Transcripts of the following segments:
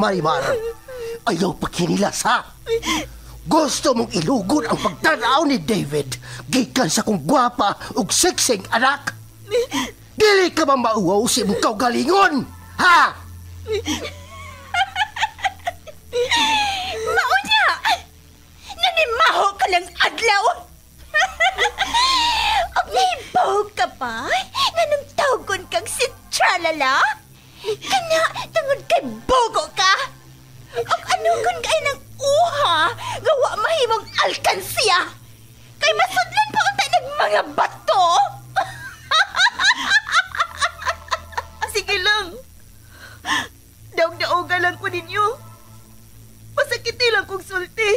Marimar, ayaw pagkinilas ha. Gusto mong ilugod ang pagtanaw ni David gikan sa kong gwapa ug seksing anak. Dili ka ba mauwaw si mong kaugalingon, ha? Maunya! Nanimaho ka ng adlaw! Og nahibaw ka pa? Nanong tawgon kang si Tralala? Kana, tungod kay bogo ka? Og ano kung kay ng uha, gawa mahimong alkansiya? Kay masudlan pa unta ng mga bato? Sige lang. Daog-daoga lang ko ninyo. Masakiti lang kong sulti.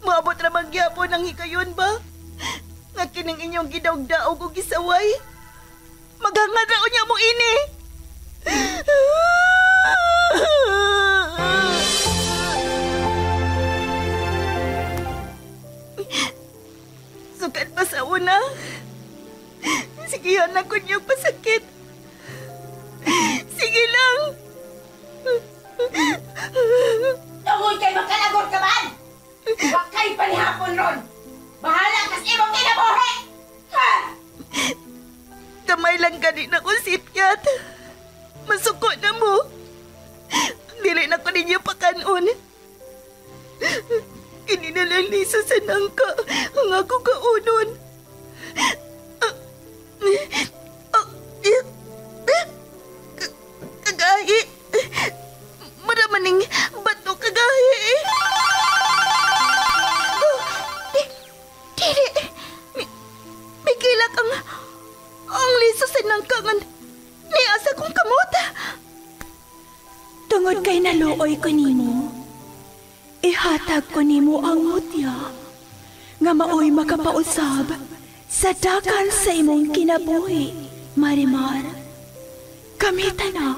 Maabot ramang gyapon ang hikayon ba? Nga kining inyong gidaog-daog o gisaway. Maghangad raon niya mo ini. Sukat pa sa una. Sigihan ako niyong pasakit. Sige lang. Tungod kay makalagor ka man! Huwag kayo palihapon ron! Bahala kas imong kinabuhi! Ha! Kamay lang gani na ko sipyat. Masuko na mo. Dili na ko ninyo pakanon. Kininalang liso sa nangka ang ako kaunon. Kagahi. Maramaning bato kagahi. Dili. May kilak ang liso sa nangkangan ni asa kong kamot. Tungod kay naluoy ko nimo, ihatag ko nimo ang mutya nga maoy makapausab sa dagan sa imong kinabuhi, Marimar. Kamita na,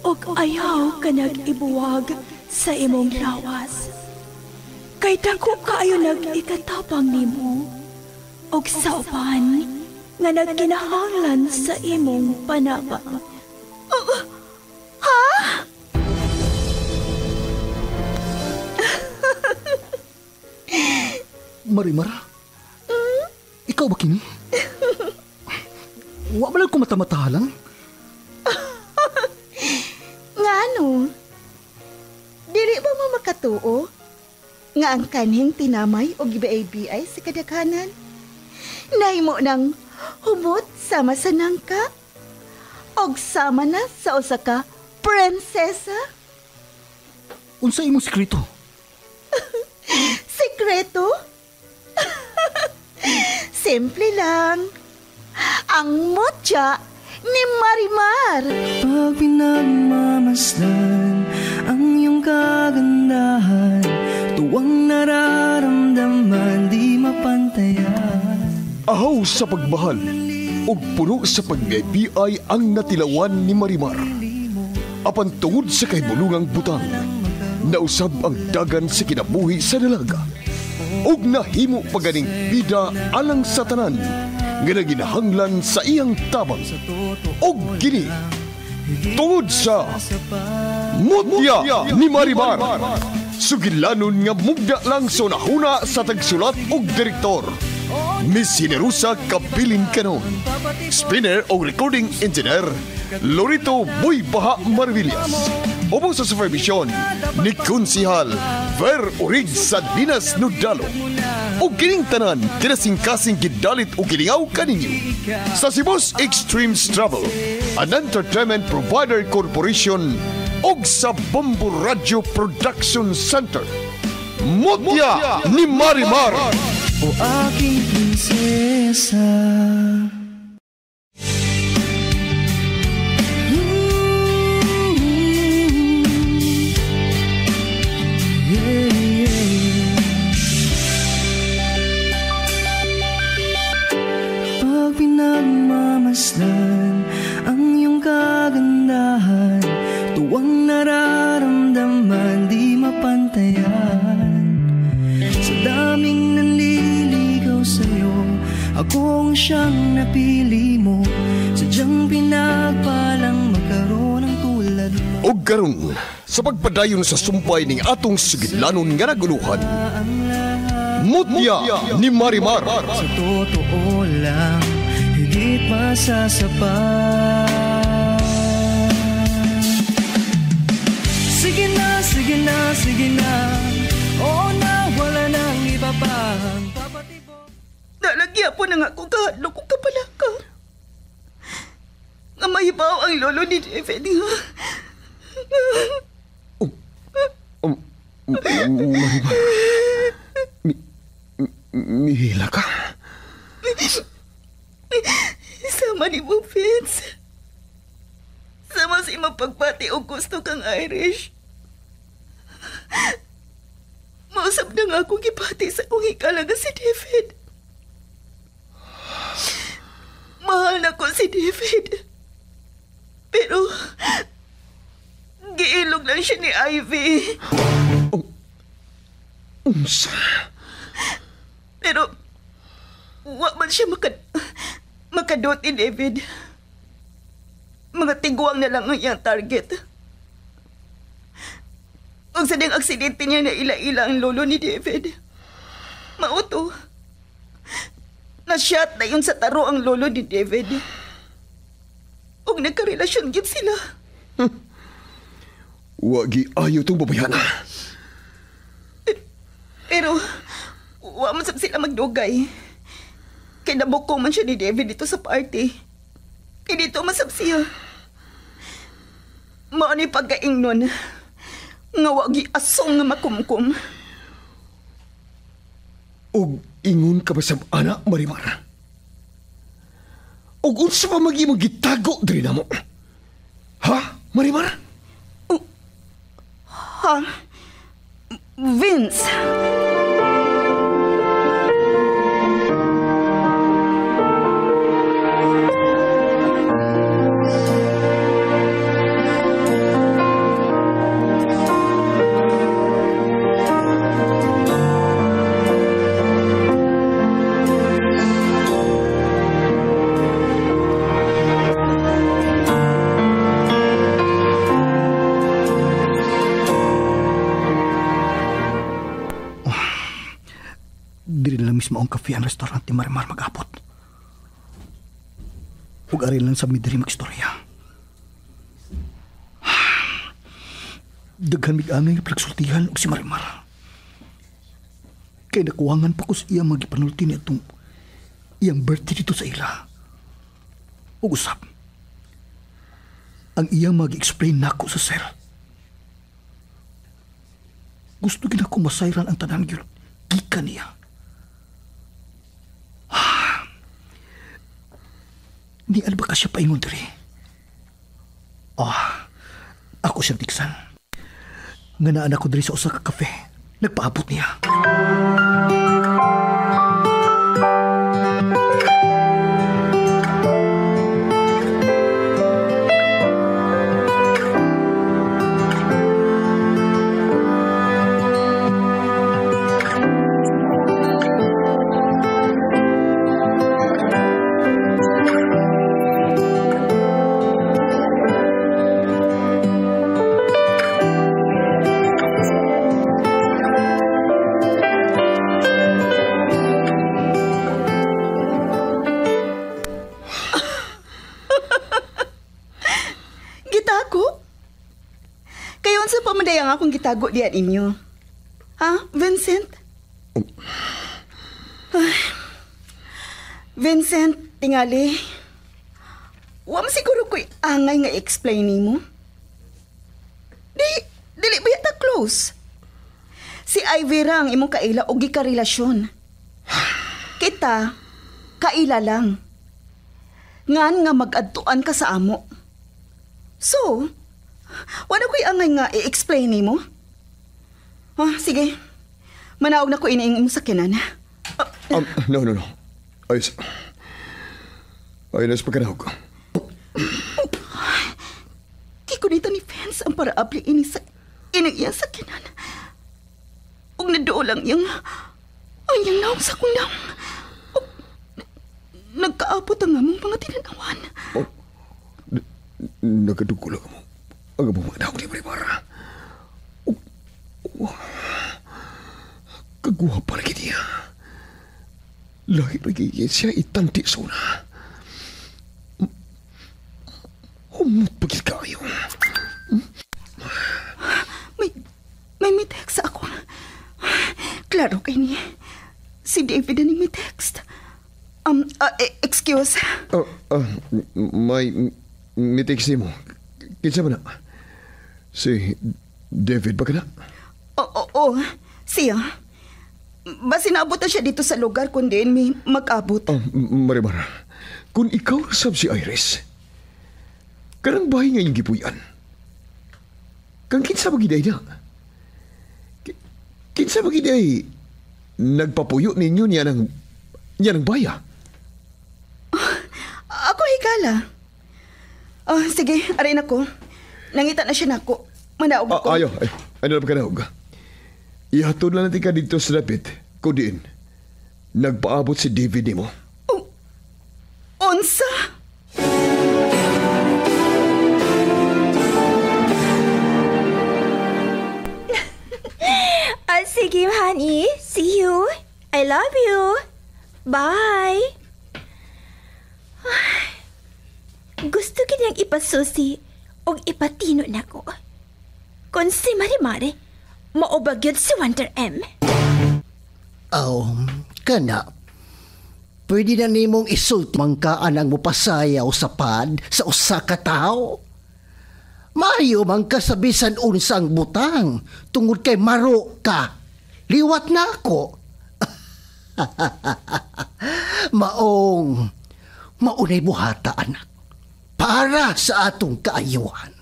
og ayaw ka nag-ibuwag sa imong lawas. Kay dako kaayo nag-ikatabang nimo, og sa uban nga nagkinahanglan sa imong panaba. Ha? Marimar? Ikaw ba kini? Wa ba lang ko mata-matahalang? Ngano? Dili ba mo makatuo? Nga ang kanhing tinamay o gibaay-biay sa kadaghanan? Nahimo ng humot sama sa nangka? Og sama na sa usa ka prinsesa? Unsa imong sekreto? Sekreto? Simple lang. Ang mutya ni Marimar. Pag pinagmamasdan ang iyong kagandahan, tuwang nararamdaman di mapantayan. Ahaw sa pagmahal ug puno sa pag-ibig ang natilawan ni Marimar. Apan tungod sa kahibulungang butang, nausab ang dagan sa kinabuhi sa dalaga. Ug nahimo paganing bida alang sa tanan nga naginahanglan sa iyang tabang. Og kini tungod sa Mutya ni Marimar, sugilanon nga mugda lang sa nahuna sa tagsulat og direktor. Miss Generosa Kabilin Canon. Spinner o recording engineer Lorito Boy Baha Marvillas. Opo sa supervision ni Konsihal Ver Urig sa Dinas Nudalo. O kining tanan kinasing-kasing gidalit o gilingaw kaninyo sa Cebu's Extreme Travel, an entertainment provider corporation og sa Bombo Radio Production Center. Mutya ni Marimar. O aking prinsesa. Pag pinagmamasdan ang iyong kagandahan, tuwang nararamdaman di mapantayan. Sa daming nanliligaw sa'yo, akong siyang napili mo. Sadyang pinagpalang magkaroon ng tulad mo. Og karon sa pagpadayon sa sumpay ning atong sigidlanon nga naguluhan. Mutya ni Marimar. Sa totoo lang, higit masasapat. Sige na, sige na, sige na. Oo na, wala nang iba pang papatibok. Nalagya po na nga kung kahadlo kung kapalaka. Nga mahibaw ang lolo ni David. Marimar. Mihila ka? Sama ni mo, Vince. Sama sa imong pagpati o gusto kang Irish. Mausap na nga akong ipati sa kong ikalaga si David. Mahal na ko si David. Pero, giilog lang siya ni Ivy. Unsa? Pero, wa man siya makadot ni David. Mga tiguang na lang ang iyang target. Ang sadang aksidente niya na ila-ila ang lolo ni David. Mauto. Na-shot na yun sa taro ang lolo ni David. Huwag nagkarelasyon gid sila. Wagi ayaw itong babayana. Pero, wa man sab sila magdugay. Kaya nabukong man siya ni David dito sa party. Kaya dito masab siya. Mao ni pagkaingnon. Nga wagi asong nga makumkum. Og ingon ka ba sa anak, Marimar? Og unsa pa magimong gitago diri namo? Ha, Marimar? Ha? Vince! Diri na mismo ang cafe ang restaurant ni Marimar mag-abot. Huwag ari lang sa midiri mag-istorya. Daghan mig-angay nga pinagsultihan og si Marimar. Kay nakuwangan pa ko sa iya magipanulti niya itong iyang birthday dito sa ila. Ug usap, ang iya mag-explain nako sa sir. Gusto gina ko masayran ang tanan gyud gikan niya. Di ano ba ka siya paingon diri? Ako siyang tiksan. Nga naan ako diri sa usa ka kafe. Nagpaabot niya. Ang akong gitago diyan inyo. Ha, Vincent? Vincent, tingali. Wa man siguro ko'y angay nga explain nimo. Dili ba yata close? Si Ivy ra ang imong kaila o gikarelasyon. Kita, kaila lang. Ngan nga mag-adtuan ka sa amo. So, wala ko'y angay nga i-explain ni mo? Sige. Manawag na ko iniing mo sa kinan. No. Ayos. Ayos pagkanawag ko. Kikunita ni Vince ang paraable ini iya sa kinan. Ug naduo lang yung naong sa kong naong. Nagkaabot ang among mga tinanawan. Nagadugo lang mo. Ang bumadaw ni Marimar. Kagwapa lagi niya. Lahir lagi siya itanti suna. Humot pagil kayo. May text ako. Klaro kay ni. Si David na may text. Excuse. May text niyo mo. Kinsa ba na? Si David ba ka na? Oo. Siya. Basi naabot na siya dito sa lugar kundi may mag-abot. Marimar, kung ikaw rasab si Iris, kanang bahay nga yung gipuyan. Kang kinsa magiday na? Kinsa magiday nagpapuyo ninyo niya ng baya? Ako hikala. Sige, arin ako. Nangita na siya nako. Manaog ko. Ayaw. Ano na ba ka naog? Ihatod lang natin ka dito sa dapit. Kudiin, nagpaabot si David ni mo. Unsa? Sige, honey. See you. I love you. Bye. Gusto kanyang ipasusi o ipatino na ko. Kung si Marimar, maubag yun si Wonder M. Kana. Pwede na nimong isult mangkaan ang mupasayaw sa pad sa usa ka tao. Mayo man kasabisan unsang butang tungod kay maro ka. Liwat na ako. Maunay buhata, anak. Para sa atong kaayuhan.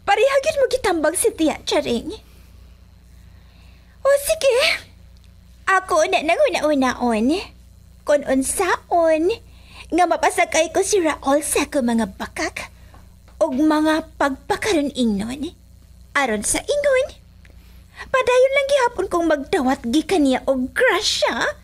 Parihagin mo gitambag si Tia Charing. Sige. Ako na nanguna-unaon. Kung unsaon, nga mapasakay ko si Raul sa ko mga bakak o mga pagpakaroon ingnon. Aron sa ingon, padayon lang gihapon kong magdawat gikan niya og crush siya.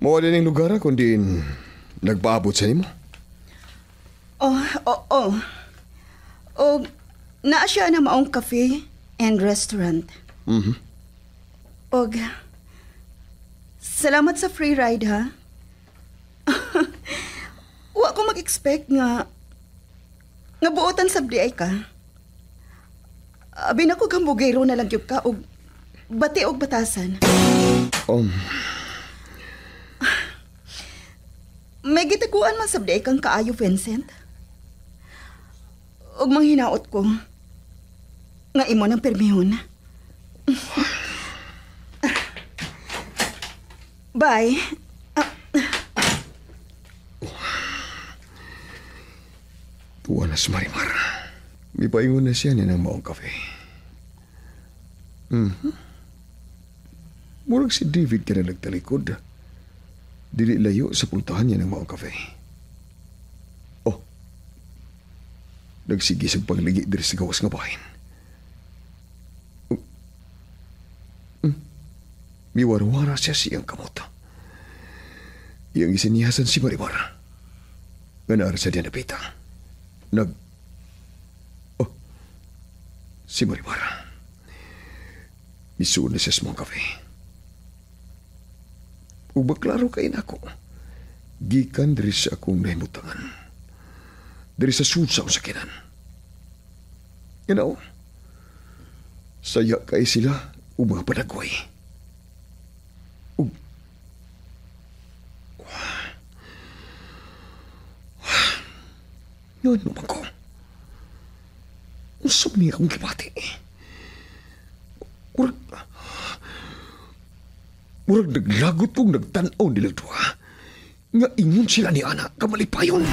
Mawala ng lugar kundi nagpaabot sa nimo. O, naa siya na maong cafe and restaurant. Og, salamat sa free ride, ha? Wa ko mag-expect nga buotan sa ay ka. Abi na ko kambugero na lang yung ka og bati og batasan. May gitaguan man sabday kang kaayo, Vincent. Og manghinaot ko nga imo ng permihon. Bye. Tuwa na si Marimar. May paingon na siya ng maong kafe. Murag si David ka na nagtalikod. Dili layo sa pultahan niya ng maong kafe. Nagsigi sa pagligi diri sa gawas nga bahin. Miwarwara siya siyang kamot. Iyang isinihasan si Marimar. Ganar sa diyan napita. Si Marimar. Misuon na siya sa mga kafe. Ug baklaro kay nako. Gikan diri sa akong nahimutangan. Diri sa sulsa sa kinan. Saya kay sila o mga panagway. Yun naman ko. Usap niya akong gibati. Murag naglagot kong nagtanaw nila duha. Nga ingon sila ni Ana kamalipayon.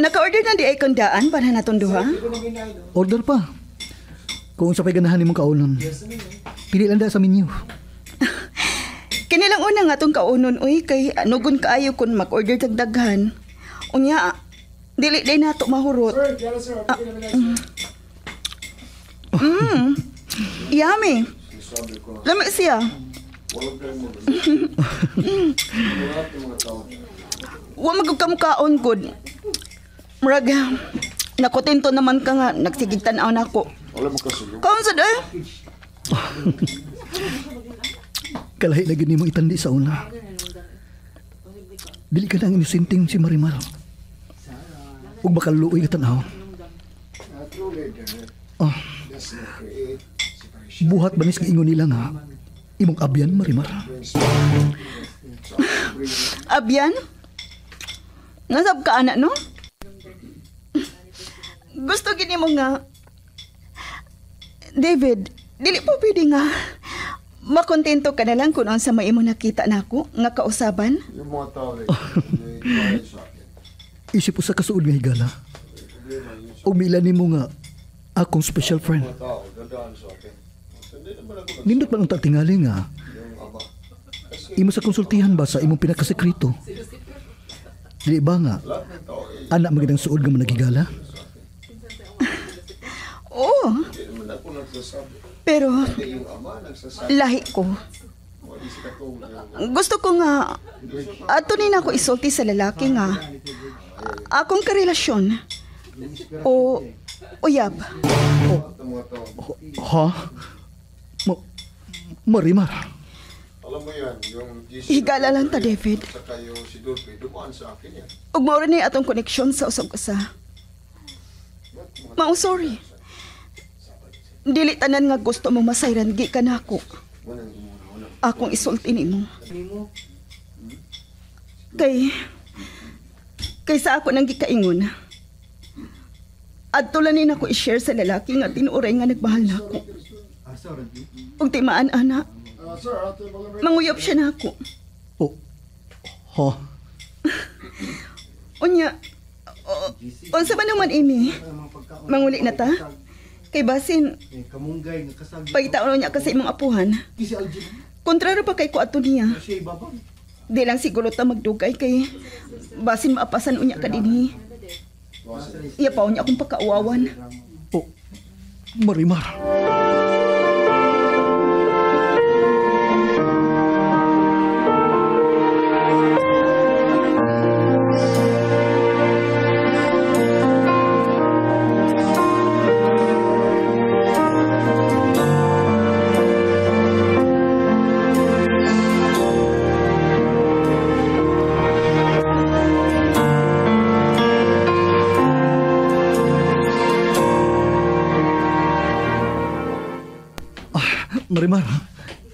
Naka-order na di ay kandaan para natong duha? Order pa. Kung sa pa'y ganahan nimong kaunon, pili lang da sa menu. Kinilang una nga tong kaunon, uy, kay anugon kaayo kung mag-order tagdaghan. Unya, dili day nato mahurot. Yummy. Lami siya. Wa magkamukaon good. Murag, nakotento naman ka nga, nagsigig tanaw na ako. Kaon sa day? Kalahi lagi ni mo itandi sa una. Dili ka nang inisinting si Marimar. Huwag makaluoy ka tanaw. Buhat banis ka ingon nila nga, imong abyan, Marimar. Abyan? Nasab ka, anak, no? Gusto gini mo nga, David, dili po pwede nga makontento ka na lang kung sa may mo nakita na ako, nga kausaban. Isip po sa kasuod nga higala. Umila ni mo nga akong special friend. Nindot man ang tatingali nga. Imo sa konsultihan ba sa imong pinakasekreto? Dili ba nga, anak magandang suod nga managigala? Oo. Pero, lahi ko. Gusto ko nga, ato ni ako isulti sa lalaki nga, akong karelasyon, o uyab. Ha? Marimar? Higala lang ta, David. Ug mao ni atong koneksyon sa usag-usa. Mao sorry. Dili tanan nga gusto mo masayran gi ka nako. Akong isulti nimo. Kaysa ako nang gikaingon. Adto lang ni nako i-share sa lalaki nga tinuoray nga nagmahal nako. Ug timaan ana. Manguyop siya nako. Oh. Ha? Unya. Unsa man naman ini? Manguli na ta? Kay basin, pagitaon niya kasi imong apuhan. Kontraro pa kay ko ato niya. Di lang siguro ta magdugay kay basin maapasan unya ka dinhi. Iya pa unya akong pagkauwawan. Oh, Marimar.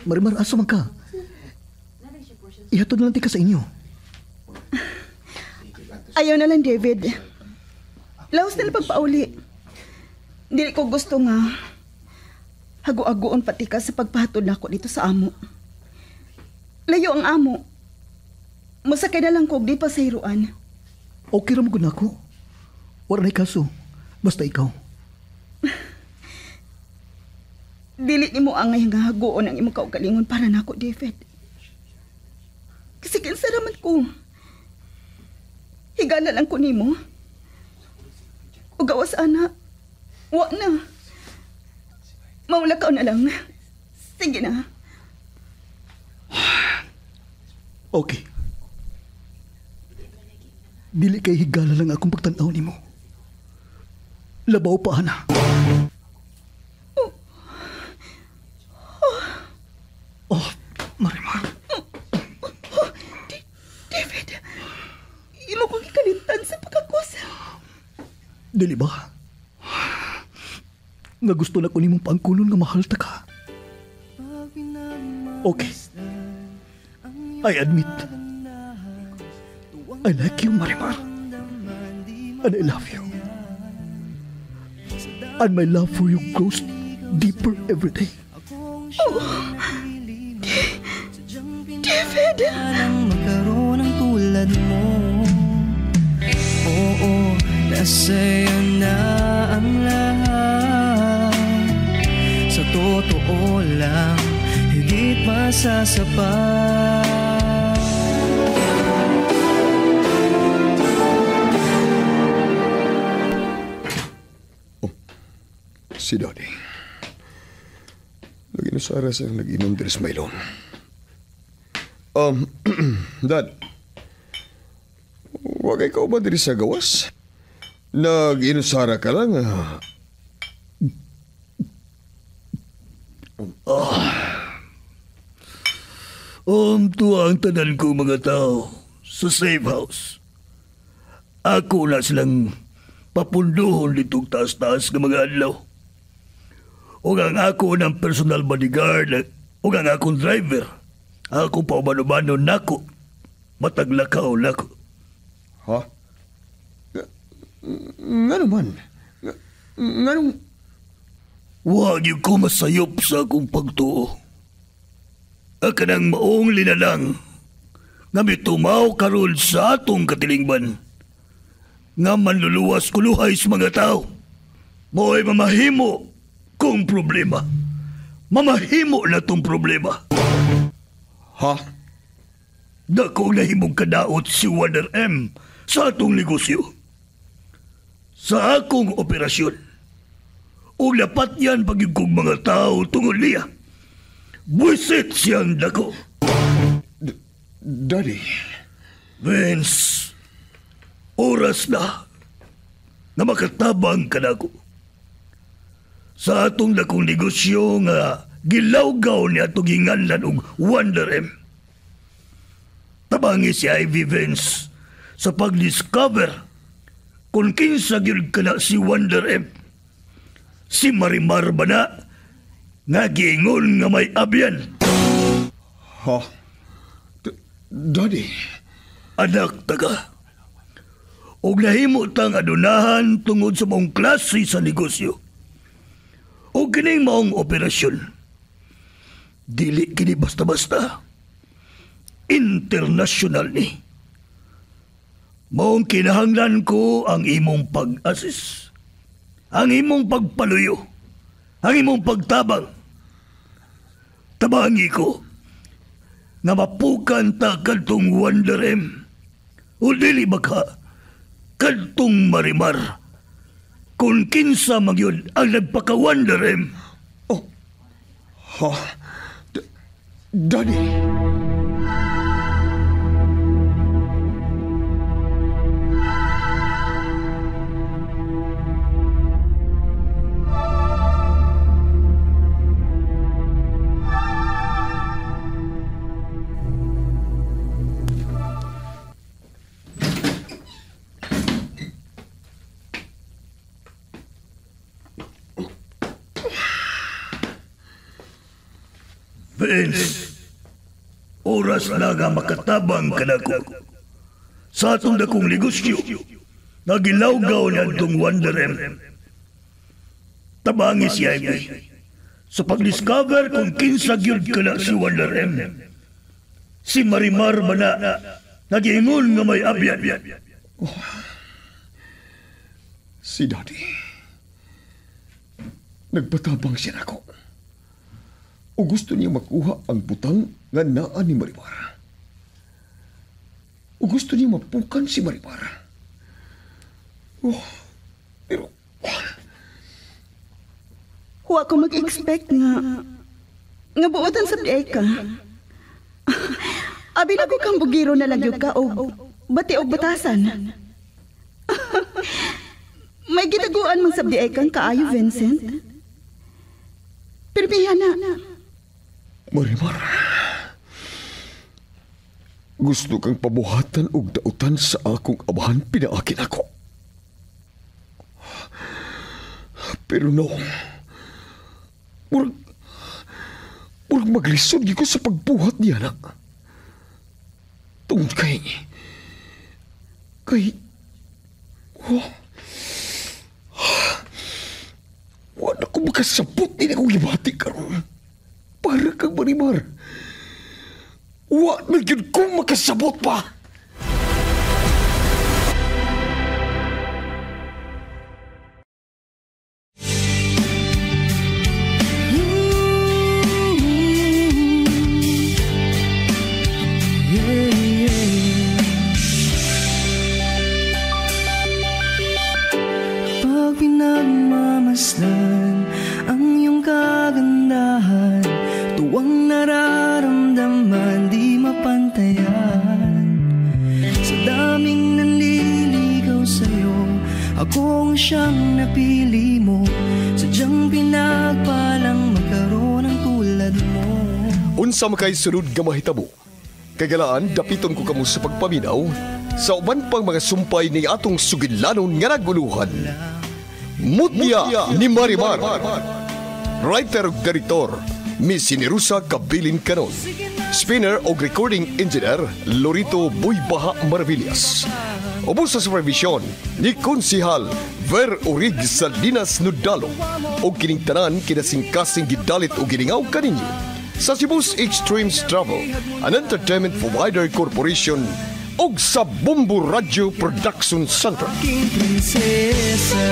Marimar, asa man ka? Ihatod na lang ti ka sa inyo. Ayaw na lang, David. Laos na lang pagpauli. Dili ko gusto nga hago-agoon pati ka sa pagpahatod na ako dito sa amo. Layo ang amo. Masakay na lang ko, di pa sa hiruan. Okay ra mo gud nako. Wala na'y kaso. Basta ikaw. Dili nimo angay nga hagoon ang imong kaugalingon para nako, David. Kasi kinsaraman ko. Higala lang ko nimo. O gawas ana. Wa na. Maulakaw na lang. Sige na. Okay. Dili kay higala lang akong pagtanaw nimo. Labaw pa, ana. Oh, Marimar. David, imo kong ikalitan sa pagkakusa. Dili ba? Nga gusto na ko nimong pangkulon nga mahal ta ka. Okay. I admit. I like you, Marimar. And I love you. And my love for you grows deeper every day. David! Nang magkaroon ng tulad mo. Oo, nasa'yo na ang lahat. Sa totoo lang, higit masasapat. Oh, si Daddy. Lagi na sa aras ang nag-inom din sa Maylon. Dad, wag ikaw ba diri sa gawas? Nag-inusara ka lang, Tuwa ang tanan ko mga tao sa safe house. Ako na silang papunduhon ditong taas-taas ng mga adlaw. O ang ako ng personal bodyguard o ang akong driver. Ako pa umano-mano nako. Mataglakaw nako. Ha? Nga naman? Nga naman? Huwag yung ko masayop sa akong pagtuo. Akanang maong linalang nga mitumaw karon sa atong katilingban. Nga manluluwas kuluhay sa mga tao. Mo'y mamahimo kong problema. Mamahimo na tong problema. Ha? Dako nahimong kadaot si Wonder M sa atong negosyo. Sa akong operasyon. O lapat yan pag yung kong mga tao tungod niya. Buisit siyang dako. Daddy? Vince, oras na makatabang ka na ko. Sa atong dakong negosyo nga gilawgaw ni atong hinganlan og Wonder M. Tabangi si Ivy Vince sa pag-discover kung kinsa gyud kana si Wonder M. Si Marimar ba na nga giingon nga may abyan? Ha? Daddy? Anak taga. Og nahimo tang adunahan tungod sa mong klase sa negosyo. O kining maong operasyon. Dili kini basta-basta. International ni. Maong kinahanglan ko ang imong pag-assist. Ang imong pagpaluyo. Ang imong pagtabang. Tabangi ko nga mapukan ta kadtong Wonder M. O dili ba ka kadtong Marimar kung kinsa magyud ang nagpaka-Wonder M. Oh. Ha? Daddy? Vince, oras na nga makatabang ka na ko. Sa atong dakong negosyo, nagilawgaw niya itong Wonder M. Tabangi si Ivy sa pag-discover kung kinsa gyud ka na si Wonder M. Si Marimar ba na nag-iingon nga may abyan? Oh. Si Daddy. Nagpatabang siya ako. o gusto niya makuha ang butang nga naa ni Marimar. O gusto niya mapukan si Marimar. Pero Huwag ko mag-expect nga buotan sa biyay ka. Abi na ko kang bugiro na lang yung ka o bati o batasan. May gitaguan mong sa biyay kang kaayo, Vincent. Pero na. Marimar, gusto kang pabuhatan og dautan sa akong amahan, pinaakin ako. Pero no, murag maglisod ko sa pagbuhat niya na. Tungod kay wala ko makasabot din akong gibati karon. Para kang Marimar. Wala yun kong makasabot pa. Pag pinagmamasdan ang iyong kagandahan, tuwang nararamdaman di mapantayan. Sa daming nanliligaw sa'yo, ako ang siyang napili mo. Sadyang pinagpalang magkaroon ng tulad mo. Unsa makay sunod nga mahitabo? Kagalaan, dapiton ko kamo sa pagpaminaw sa uban pang mga sumpay ni atong sugilanon nga naguluhan. Mutya ni Marimar. Writer ug director, Miss Sinerusa Kabilin Canon. Spinner o recording engineer, Lorito Buybaha Maravillas. Ubos sa supervision ni Konsihal Ver Urig Salinas Nudalo o kining tanan kinasingkasing gidalit o giningaw kaninyo sa Cebu's Extremes Travel, an entertainment provider corporation og sa Bombo Radio Production Center. Aking prinsesa.